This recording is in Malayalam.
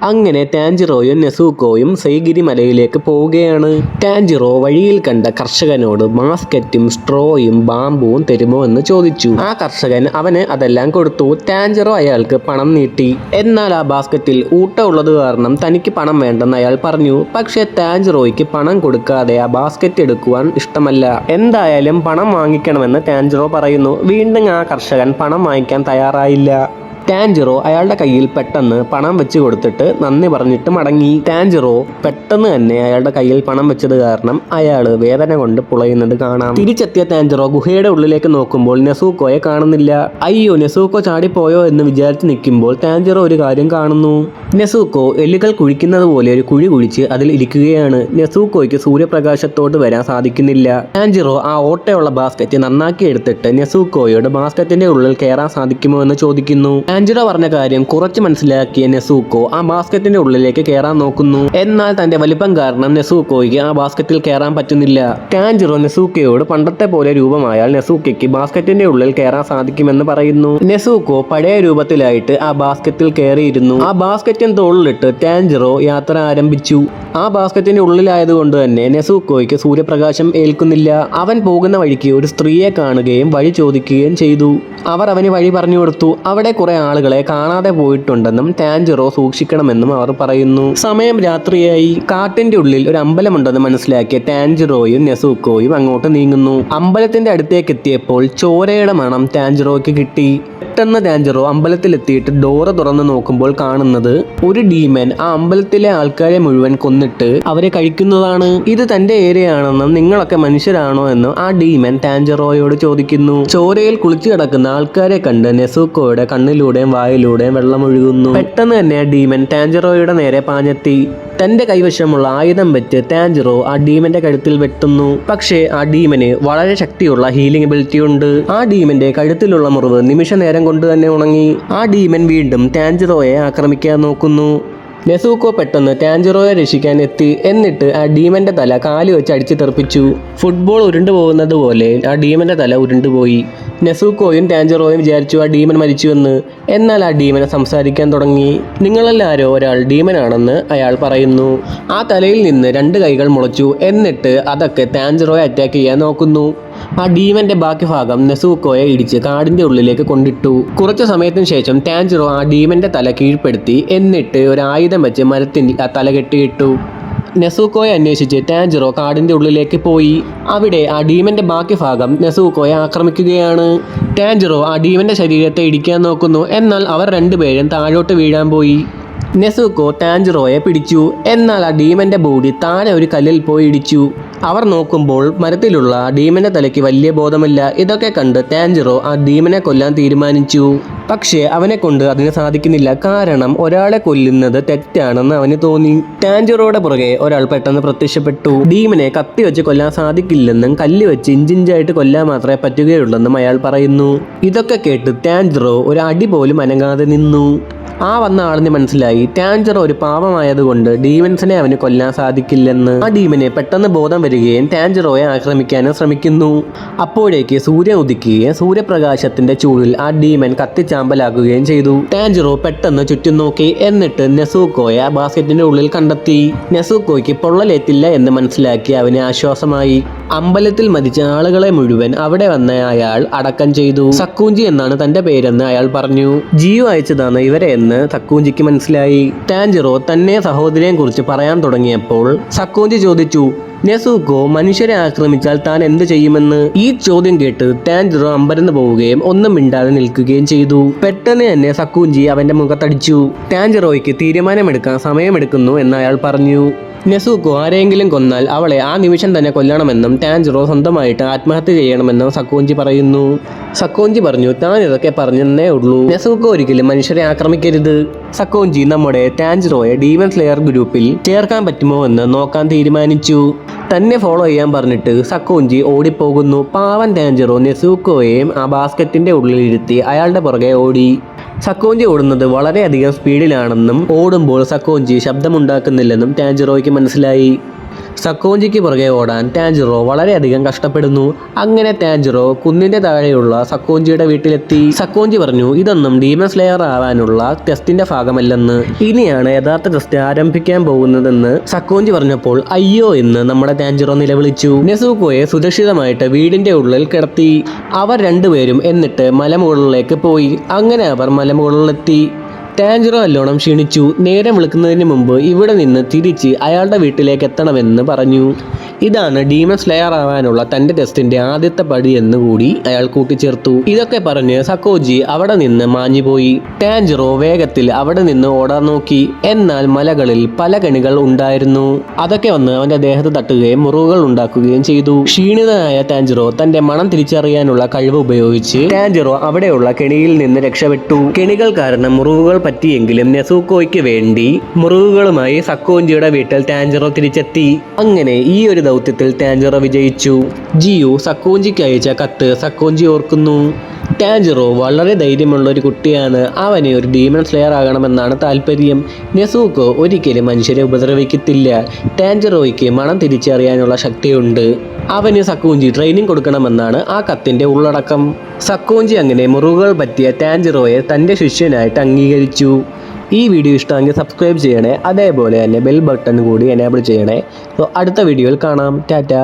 അങ്ങനെ ടാൻജിറോയും നെസൂക്കോയും സെയ്ഗിരി മലയിലേക്ക് പോവുകയാണ്. ടാൻജിറോ വഴിയിൽ കണ്ട കർഷകനോട് ബാസ്ക്കറ്റും സ്ട്രോയും ബാമ്പുവും തരുമോ എന്ന് ചോദിച്ചു. ആ കർഷകൻ അവന് അതെല്ലാം കൊടുത്തു. ടാൻജിറോ അയാൾക്ക് പണം നീട്ടി. എന്നാൽ ആ ബാസ്ക്കറ്റിൽ ഊട്ട ഉള്ളത് കാരണം തനിക്ക് പണം വേണ്ടെന്ന് അയാൾ പറഞ്ഞു. പക്ഷേ ടാൻജിറോയ്ക്ക് പണം കൊടുക്കാതെ ആ ബാസ്ക്കറ്റ് എടുക്കുവാൻ ഇഷ്ടമല്ല. എന്തായാലും പണം വാങ്ങിക്കണമെന്ന് ടാൻജിറോ പറയുന്നു. വീണ്ടും ആ കർഷകൻ പണം വാങ്ങിക്കാൻ തയ്യാറായില്ല. ടാൻജിറോ അയാളുടെ കയ്യിൽ പെട്ടെന്ന് പണം വെച്ച് കൊടുത്തിട്ട് നന്ദി പറഞ്ഞിട്ട് മടങ്ങി. ടാൻജിറോ പെട്ടെന്ന് തന്നെ അയാളുടെ കയ്യിൽ പണം വെച്ചത് കാരണം അയാൾ വേദന കൊണ്ട് പുളയുന്നത് കാണാം. തിരിച്ചെത്തിയ ടാൻജിറോ ഗുഹയുടെ ഉള്ളിലേക്ക് നോക്കുമ്പോൾ നെസൂക്കോയെ കാണുന്നില്ല. അയ്യോ, നെസൂക്കോ ചാടിപ്പോയോ എന്ന് വിചാരിച്ച് നിൽക്കുമ്പോൾ ടാൻജിറോ ഒരു കാര്യം കാണുന്നു. നെസൂക്കോ എല്ലുകൾ കുഴിക്കുന്നത് പോലെ ഒരു കുഴി കുഴിച്ച് അതിൽ ഇരിക്കുകയാണ്. നെസൂക്കോയ്ക്ക് സൂര്യപ്രകാശത്തോട്ട് വരാൻ സാധിക്കുന്നില്ല. ടാൻജിറോ ആ ഓട്ടയുള്ള ബാസ്ക്കറ്റ് നന്നാക്കി എടുത്തിട്ട് നെസൂക്കോയോട് ബാസ്ക്കറ്റിന്റെ ഉള്ളിൽ കയറാൻ സാധിക്കുമോ എന്ന് ചോദിക്കുന്നു. ടാൻജിറോ പറഞ്ഞ കാര്യം കുറച്ച് മനസ്സിലാക്കിയ നെസൂക്കോ ആ ബാസ്ക്കറ്റിന്റെ ഉള്ളിലേക്ക് കയറാൻ നോക്കുന്നു. എന്നാൽ തന്റെ വലിപ്പം കാരണം നെസൂക്കോയ്ക്ക് ആ ബാസ്ക്കറ്റിൽ കയറാൻ പറ്റുന്നില്ല. ടാൻജിറോ നെസൂക്കയോട് പണ്ടത്തെ പോലെ രൂപമായാൽ നെസൂക്കയ്ക്ക് ബാസ്ക്കറ്റിന്റെ ഉള്ളിൽ കയറാൻ സാധിക്കുമെന്ന് പറയുന്നു. നെസൂക്കോ പഴയ രൂപത്തിലായിട്ട് ആ ബാസ്ക്കറ്റിൽ കയറിയിരുന്നു. ആ ബാസ്ക്കറ്റിന് തോളിലിട്ട് ടാൻജിറോ യാത്ര ആരംഭിച്ചു. ആ ബാസ്ക്കറ്റിന്റെ ഉള്ളിലായതുകൊണ്ട് തന്നെ നെസൂക്കോയ്ക്ക് സൂര്യപ്രകാശം ഏൽക്കുന്നില്ല. അവൻ പോകുന്ന വഴിക്ക് ഒരു സ്ത്രീയെ കാണുകയും വഴി ചോദിക്കുകയും ചെയ്തു. അവർ അവന് വഴി പറഞ്ഞു കൊടുത്തു. അവിടെ കുറെ ആളുകളെ കാണാതെ പോയിട്ടുണ്ടെന്നും ടാൻജിറോ സൂക്ഷിക്കണമെന്നും അവർ പറയുന്നു. സമയം രാത്രിയായി. കാട്ടിന്റെ ഉള്ളിൽ ഒരു അമ്പലമുണ്ടെന്ന് മനസ്സിലാക്കിയ ടാൻജിറോയും നെസൂക്കോയും അങ്ങോട്ട് നീങ്ങുന്നു. അമ്പലത്തിന്റെ അടുത്തേക്ക് എത്തിയപ്പോൾ ചോരയുടെ മണം ടാൻജിറോയ്ക്ക് കിട്ടി. പെട്ടെന്ന് ടാൻജിറോ അമ്പലത്തിലെത്തിയിട്ട് ഡോറ് തുറന്ന് നോക്കുമ്പോൾ കാണുന്നത് ഒരു ഡീമൻ ആ അമ്പലത്തിലെ ആൾക്കാരെ മുഴുവൻ കൊന്നിട്ട് അവരെ കഴിക്കുന്നതാണ്. ഇത് തന്റെ ഏരിയയാണെന്നും നിങ്ങളൊക്കെ മനുഷ്യരാണോ എന്നും ആ ഡീമൻ ടാൻജിറോയോട് ചോദിക്കുന്നു. ചോരയിൽ കുളിച്ചു കിടക്കുന്ന ആൾക്കാരെ കണ്ട് നെസൂക്കോയുടെ കണ്ണിലൂടെയും വായിലൂടെയും വെള്ളമൊഴുകുന്നു. പെട്ടെന്ന് തന്നെ ആ ഡീമൻ ടാൻജിറോയുടെ നേരെ പാഞ്ഞെത്തി. തന്റെ കൈവശമുള്ള ആയുധം വെച്ച് ടാൻജിറോ ആ ഡീമന്റെ കഴുത്തിൽ വെട്ടുന്നു. പക്ഷേ ആ ഡീമന് വളരെ ശക്തിയുള്ള ഹീലിംഗ് എബിലിറ്റി ഉണ്ട്. ആ ഡീമന്റെ കഴുത്തിലുള്ള മുറിവ് നിമിഷ നേരം കൊണ്ട് തന്നെ ഉണങ്ങി. ആ ഡീമൻ വീണ്ടും ടാൻജിറോയെ ആക്രമിക്കാൻ നോക്കുന്നു. നെസൂക്കോ പെട്ടെന്ന് ടാൻജിറോയെ രക്ഷിക്കാൻ എത്തി. എന്നിട്ട് ആ ഡീമന്റെ തല കാല് വെച്ച് അടിച്ചു തെറിപ്പിച്ചു. ഫുട്ബോൾ ഉരുണ്ടു പോകുന്നത് പോലെ ആ ഡീമന്റെ തല ഉരുണ്ടുപോയി. നെസൂക്കോയും ടാൻജിറോയും വിചാരിച്ചു ആ ഡീമൻ മരിച്ചുവെന്ന്. എന്നാൽ ആ ഡീമനെ സംസാരിക്കാൻ തുടങ്ങി. നിങ്ങളെല്ലാവരോ ഒരാൾ ഡീമനാണെന്ന് അയാൾ പറയുന്നു. ആ തലയിൽ നിന്ന് 2 കൈകൾ മുളച്ചു. എന്നിട്ട് അതൊക്കെ ടാൻജിറോയെ അറ്റാക്ക് ചെയ്യാൻ നോക്കുന്നു. ആ ഡീമന്റെ ബാക്കി ഭാഗം നെസൂക്കോയെ ഇടിച്ച് കാടിന്റെ ഉള്ളിലേക്ക് കൊണ്ടിട്ടു. കുറച്ചു സമയത്തിന് ശേഷം ടാൻജിറോ ആ ഡീമന്റെ തല കീഴ്പ്പെടുത്തി. എന്നിട്ട് ഒരു ആയുധം വെച്ച് മരത്തിൽ ആ തല കെട്ടിയിട്ടു. നെസൂക്കോയെ അന്വേഷിച്ച് ടാൻജിറോ കാടിന്റെ ഉള്ളിലേക്ക് പോയി. അവിടെ ആ ഡീമന്റെ ബാക്കി ഭാഗം നെസൂക്കോയെ ആക്രമിക്കുകയാണ്. ടാൻജിറോ ആ ഡീമന്റെ ശരീരത്തെ ഇടിക്കാൻ നോക്കുന്നു. എന്നാൽ അവർ രണ്ടുപേരും താഴോട്ട് വീഴാൻ പോയി. നെസൂക്കോ ടാൻജിറോയെ പിടിച്ചു. എന്നാൽ ആ ഡീമന്റെ ബോഡി താഴെ ഒരു കല്ലിൽ പോയി ഇടിച്ചു. അവർ നോക്കുമ്പോൾ മരത്തിലുള്ള ഡീമന്റെ തലയ്ക്ക് വലിയ ബോധമില്ല. ഇതൊക്കെ കണ്ട് ടാൻജിറോ ആ ഡീമനെ കൊല്ലാൻ തീരുമാനിച്ചു. പക്ഷേ അവനെ കൊണ്ട് അതിന് സാധിക്കുന്നില്ല. കാരണം ഒരാളെ കൊല്ലുന്നത് തെറ്റാണെന്ന് അവന് തോന്നി. ടാൻജിറോയുടെ പുറകെ ഒരാൾ പെട്ടെന്ന് പ്രത്യക്ഷപ്പെട്ടു. ഡീമനെ കത്തി വെച്ച് കൊല്ലാൻ സാധിക്കില്ലെന്നും കല്ല് വെച്ച് ഇഞ്ചിഞ്ചായിട്ട് കൊല്ലാൻ മാത്രമേ പറ്റുകയുള്ളെന്നും അയാൾ പറയുന്നു. ഇതൊക്കെ കേട്ട് ടാൻജിറോ ഒരു അടി പോലും അനങ്ങാതെ നിന്നു. ആ വന്ന ആളിന് മനസ്സിലായി ടാൻജിറോ ഒരു പാവമായതുകൊണ്ട് ഡീമൻസിനെ അവന് കൊല്ലാൻ സാധിക്കില്ലെന്ന്. ആ ഡീമനെ പെട്ടെന്ന് ബോധം വരികയും ടാൻജിറോയെ ആക്രമിക്കാനും ശ്രമിക്കുന്നു. അപ്പോഴേക്ക് സൂര്യൻ ഉദിക്കുകയും സൂര്യപ്രകാശത്തിന്റെ ചൂടിൽ ആ ഡീമൻ കത്തിച്ചാമ്പലാക്കുകയും ചെയ്തു. ടാൻജിറോ പെട്ടെന്ന് ചുറ്റും നോക്കി. എന്നിട്ട് നെസൂക്കോയെ ആ ബാസ്ക്കറ്റിന്റെ ഉള്ളിൽ കണ്ടെത്തി. നെസൂക്കോയ്ക്ക് പൊള്ളലേറ്റില്ല എന്ന് മനസ്സിലാക്കി അവന് ആശ്വാസമായി. അമ്പലത്തിൽ മരിച്ച ആളുകളെ മുഴുവൻ അവിടെ വന്ന അയാൾ അടക്കം ചെയ്തു. സക്കൂഞ്ചി എന്നാണ് തന്റെ പേരെന്ന് അയാൾ പറഞ്ഞു. ജിയു അയച്ചതാണ് ഇവരെ എന്ന് സക്കൂഞ്ചിക്ക് മനസ്സിലായി. ടാൻജിറോ തന്നെ സഹോദരിയെ കുറിച്ച് പറയാൻ തുടങ്ങിയപ്പോൾ സക്കൂഞ്ചി ചോദിച്ചു, നെസൂക്കോ മനുഷ്യരെ ആക്രമിച്ചാൽ താൻ എന്ത് ചെയ്യുമെന്ന്. ഈ ചോദ്യം കേട്ട് ടാൻജിറോ അമ്പരന്ന് പോവുകയും ഒന്നും മിണ്ടാതെ നിൽക്കുകയും ചെയ്തു. പെട്ടെന്ന് തന്നെ സക്കൂഞ്ചി അവന്റെ മുഖത്തടിച്ചു. ടാൻജിറോയ്ക്ക് തീരുമാനമെടുക്കാൻ സമയമെടുക്കുന്നു എന്ന് അയാൾ പറഞ്ഞു. നെസൂക്കോ ആരെങ്കിലും കൊന്നാൽ അവളെ ആ നിമിഷം തന്നെ കൊല്ലണമെന്നും ടാൻജിറോ സ്വന്തമായിട്ട് ആത്മഹത്യ ചെയ്യണമെന്നും സക്കൂഞ്ചി പറയുന്നു. സക്കൂഞ്ചി പറഞ്ഞു, താൻ ഇതൊക്കെ പറഞ്ഞെന്നേ ഉള്ളൂ. നെസൂക്കോ ഒരിക്കലും മനുഷ്യരെ ആക്രമിക്കരുത്. സക്കൂഞ്ചി നമ്മുടെ ടാൻജിറോയെ ഡീമൻ സ്ലെയർ ഗ്രൂപ്പിൽ ചേർക്കാൻ പറ്റുമോ എന്ന് നോക്കാൻ തീരുമാനിച്ചു. തന്നെ ഫോളോ ചെയ്യാൻ പറഞ്ഞിട്ട് സക്കൂഞ്ചി ഓടിപ്പോകുന്നു. പാവൻ ടാൻജിറോ നെസൂക്കോയെയും ആ ബാസ്ക്കറ്റിന്റെ ഉള്ളിലിരുത്തി അയാളുടെ പുറകെ ഓടി. സക്കോഞ്ചി ഓടുന്നത് വളരെയധികം സ്പീഡിലാണെന്നും ഓടുമ്പോൾ സക്കോഞ്ചി ശബ്ദമുണ്ടാക്കുന്നില്ലെന്നും ടാൻജിറോയ്ക്ക് മനസ്സിലായി. സക്കോഞ്ചിക്ക് പുറകെ ഓടാൻ ടാൻജിറോ വളരെയധികം കഷ്ടപ്പെടുന്നു. അങ്ങനെ ടാൻജിറോ കുന്നിന്റെ താഴെയുള്ള സക്കോഞ്ചിയുടെ വീട്ടിലെത്തി. സക്കോഞ്ചി പറഞ്ഞു ഇതൊന്നും ഡീമൺ സ്ലെയർ ആവാനുള്ള ടെസ്റ്റിന്റെ ഭാഗമല്ലെന്ന്, ഇനിയാണ് യഥാർത്ഥ ടെസ്റ്റ് ആരംഭിക്കാൻ പോകുന്നതെന്ന് സക്കോഞ്ചി പറഞ്ഞപ്പോൾ അയ്യോ എന്ന് നമ്മുടെ ടാൻജിറോ നിലവിളിച്ചു. നെസുക്കോയെ സുരക്ഷിതമായിട്ട് വീടിന്റെ ഉള്ളിൽ കിടത്തി. അവർ രണ്ടുപേരും എന്നിട്ട് മലമുകളിലേക്ക് പോയി. അങ്ങനെ അവർ മലമുകളിലെത്തി. ടാൻജിറോ നല്ലോണം ക്ഷീണിച്ചു. നേരം വിളിക്കുന്നതിന് മുമ്പ് ഇവിടെ നിന്ന് തിരിച്ച് അയാളുടെ വീട്ടിലേക്ക് എത്തണമെന്ന് പറഞ്ഞു. ഇതാണ് ഡീമൺ സ്ലെയർ ആവാനുള്ള തന്റെ ടെസ്റ്റിന്റെ ആദ്യത്തെ പടി എന്ന് കൂടി അയാൾ കൂട്ടിച്ചേർത്തു. ഇതൊക്കെ പറഞ്ഞ് സക്കോജി അവിടെ നിന്ന് മാഞ്ഞുപോയി. ടാൻജിറോ വേഗത്തിൽ അവിടെ നിന്ന് ഓടാൻ നോക്കി. എന്നാൽ മലകളിൽ പല കെണികൾ ഉണ്ടായിരുന്നു. അതൊക്കെ വന്ന് അവന്റെ ദേഹത്ത് തട്ടുകയും മുറിവുകൾ ഉണ്ടാക്കുകയും ചെയ്തു. ക്ഷീണിതനായ ടാൻജിറോ തന്റെ മണം തിരിച്ചറിയാനുള്ള കഴിവ് ഉപയോഗിച്ച് ടാൻജിറോ അവിടെയുള്ള കെണിയിൽ നിന്ന് രക്ഷപ്പെട്ടു. കെണികൾ കാരണം മുറിവുകൾ പറ്റിയെങ്കിലും നെസുക്കോയ്ക്ക് വേണ്ടി മുറിവുകളുമായി സക്കോഞ്ചിയുടെ വീട്ടിൽ ടാൻജിറോ തിരിച്ചെത്തി. അങ്ങനെ ഈ ഒരു ദൗത്യത്തിൽ ടാൻജിറോ വിജയിച്ചു. ജിയു സക്കോഞ്ചിക്ക് അയച്ച കത്ത് സക്കോഞ്ചി ഓർക്കുന്നു. ടാൻജിറോ വളരെ ധൈര്യമുള്ള ഒരു കുട്ടിയാണ്. അവന് ഒരു ഡീമൺ സ്ലെയർ ആകണമെന്നാണ് താല്പര്യം. നെസുക്കോ ഒരിക്കലും മനുഷ്യരെ ഉപദ്രവിക്കത്തില്ല. ടാൻജിറോയ്ക്ക് മണം തിരിച്ചറിയാനുള്ള ശക്തിയുണ്ട്. അവന് സക്കോഞ്ചി ട്രെയിനിങ് കൊടുക്കണമെന്നാണ് ആ കത്തിന്റെ ഉള്ളടക്കം. സക്കോഞ്ചി അങ്ങനെ മുറിവുകൾ പറ്റിയ ടാൻജിറോയെ തൻ്റെ ശിഷ്യനായിട്ട് അംഗീകരിച്ചു. ഈ വീഡിയോ ഇഷ്ടമെങ്കിൽ സബ്സ്ക്രൈബ് ചെയ്യണേ. അതേപോലെ തന്നെ ബെൽ ബട്ടൺ കൂടി എനേബിൾ ചെയ്യണേ. സോ അടുത്ത വീഡിയോയിൽ കാണാം. ടാറ്റ.